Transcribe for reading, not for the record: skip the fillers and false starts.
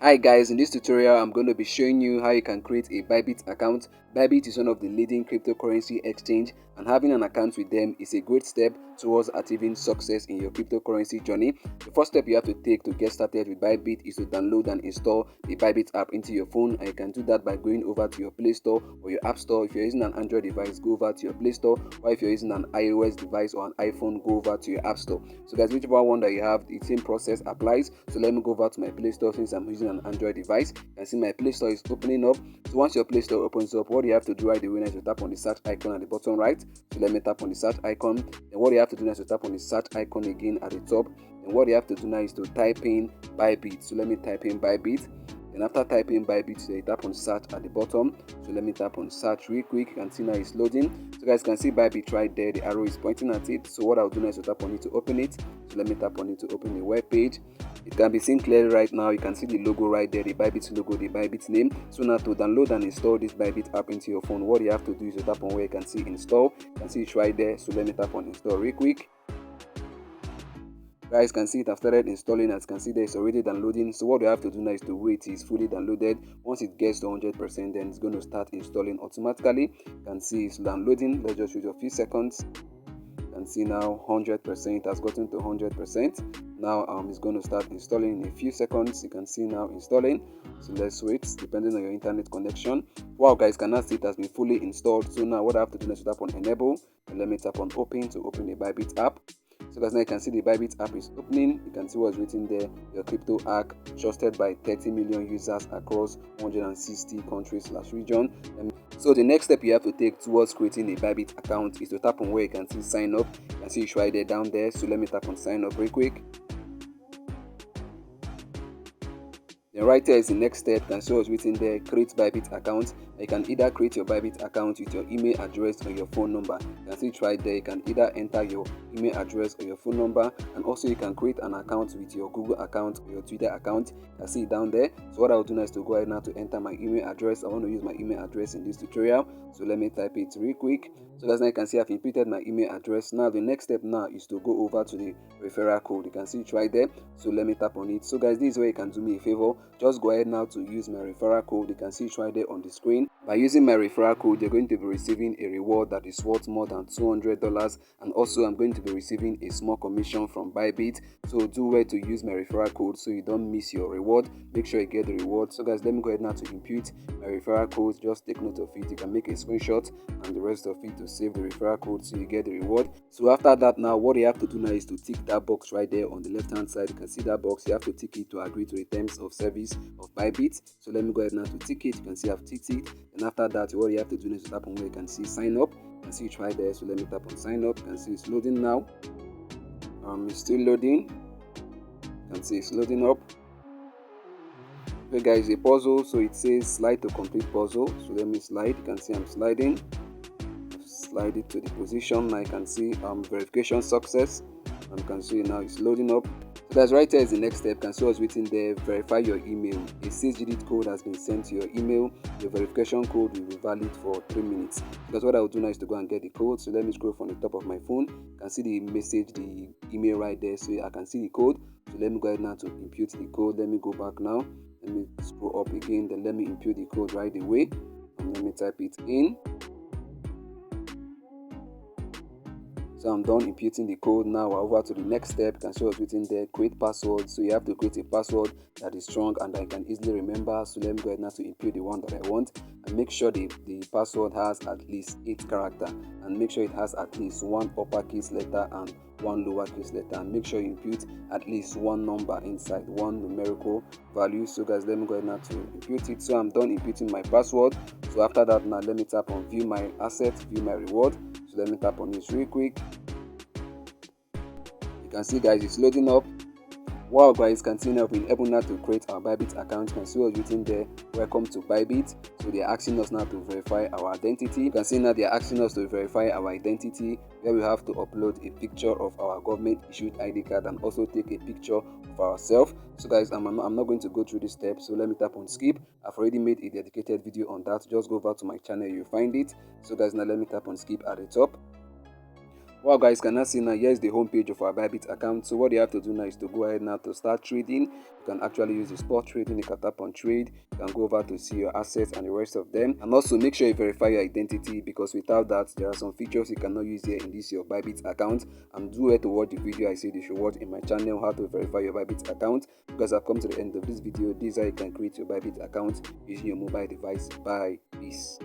Hi guys, in this tutorial I'm going to be showing you how you can create a Bybit account. Bybit is one of the leading cryptocurrency exchange, and having an account with them is a great step towards achieving success in your cryptocurrency journey. The first step you have to take to get started with Bybit is to download and install the Bybit app into your phone, and you can do that by going over to your Play Store or your App Store. If you're using an Android device, go over to your Play Store, or if you're using an iOS device or an iPhone, go over to your App Store. So guys, whichever one that you have, the same process applies. So let me go over to my Play Store since I'm using an Android device. You can see my Play Store is opening up. So once your Play Store opens up, what you have to do right away is to tap on the search icon at the bottom right. So let me tap on the search icon. Then what you have to do now is to tap on the search icon again at the top. And what you have to do now is to type in Bybit. So let me type in Bybit. And after typing Bybit, you tap on search at the bottom. So let me tap on search real quick. You can see now it's loading. So guys can see Bybit right there. The arrow is pointing at it. So what I'll do now is to tap on it to open it. So let me tap on it to open the web page. It can be seen clearly right now. You can see the logo right there, the Bybit logo, the Bybit name. So now to download and install this Bybit app into your phone, what you have to do is to tap on where you can see install. You can see it right there. So let me tap on install real quick. Guys can see it have started installing. As you can see there, it's already downloading. So what you have to do now is to wait till it's fully downloaded. Once it gets to 100%, then it's going to start installing automatically. You can see it's downloading. Let's just wait a few seconds. You can see now 100%. It has gotten to 100%. Now it's going to start installing in a few seconds. You can see now installing. So let's wait, depending on your internet connection. Wow guys, can now see it has been fully installed. So now what I have to do is to tap on enable, and let me tap on open to open the Bybit app. So guys, now you can see the Bybit app is opening. You can see what's written there. Your crypto hack, trusted by 30 million users across 160 countries/region. So the next step you have to take towards creating a Bybit account is to tap on where you can see sign up. You can see it's right there down there. So let me tap on sign up real quick. Then right here is the next step. You can see what's written there, create Bybit account. You can either create your Bybit account with your email address or your phone number. You can see it right there. You can either enter your email address or your phone number, and also you can create an account with your Google account or your Twitter account. You can see it down there. So what I'll do now is to go ahead now to enter my email address. I want to use my email address in this tutorial. So let me type it real quick. So guys, now you can see I've inputted my email address. Now the next step now is to go over to the referral code. You can see it right there. So let me tap on it. So guys, this is where you can do me a favor. Just go ahead now to use my referral code. You can see it right there on the screen. By using my referral code, you're going to be receiving a reward that is worth more than $200, and also I'm going to be receiving a small commission from Bybit. So do well to use my referral code so you don't miss your reward. Make sure you get the reward. So guys, let me go ahead now to impute my referral code. Just take note of it. You can make a screenshot and the rest of it to save the referral code so you get the reward. So after that, now what you have to do now is to tick that box right there on the left hand side. You can see that box. You have to tick it to agree to the terms of service of Bybit. So let me go ahead now to tick it. You can see I've ticked it. And after that, what you have to do is to tap on where you can see sign up. You can see it right there. So let me tap on sign up. You can see it's loading now. It's still loading. You can see it's loading up. Okay guys, a puzzle. So it says slide to complete puzzle. So let me slide. You can see I'm sliding. Slide it to the position. Now you can see verification success. And you can see now it's loading up. So guys, right here is the next step. You can see what's written there. Verify your email. A 6-digit code has been sent to your email. Your verification code will be valid for 3 minutes. Because what I will do now is to go and get the code. So let me scroll from the top of my phone. You can see the message, the email right there. So I can see the code. So let me go ahead now to impute the code. Let me go back now. Let me scroll up again. Then let me impute the code right away. And let me type it in. So I'm done imputing the code. Now we're over to the next step. You can see what's written there, create password. So you have to create a password that is strong and I can easily remember. So let me go ahead now to impute the one that I want, and make sure the password has at least 8 characters, and make sure it has at least 1 uppercase letter and 1 lowercase letter, and make sure you impute at least 1 number inside, 1 numerical value. So guys, let me go ahead now to impute it. So I'm done imputing my password. So after that, now let me tap on view my assets, view my reward. So let me tap on this real quick. You can see guys, it's loading up. Wow guys, can see now we've been able now to create our Bybit account. You can see what's written there, welcome to Bybit. So they're asking us now to verify our identity. You can see now they're asking us to verify our identity, where we have to upload a picture of our government issued ID card and also take a picture of ourselves. So guys, I'm not going to go through this step, so let me tap on skip. I've already made a dedicated video on that. Just go over to my channel, you'll find it. So guys, now let me tap on skip at the top. Well guys, can now see now, here's the home page of our Bybit account. So what you have to do now is to go ahead now to start trading. You can actually use the spot trading. You can tap on trade. You can go over to see your assets and the rest of them. And also make sure you verify your identity, because without that there are some features you cannot use here in this your Bybit account. And do it to watch the video I said you should watch in my channel, how to verify your Bybit account. Because I've come to the end of this video. This is how you can create your Bybit account using your mobile device. Bye. Peace.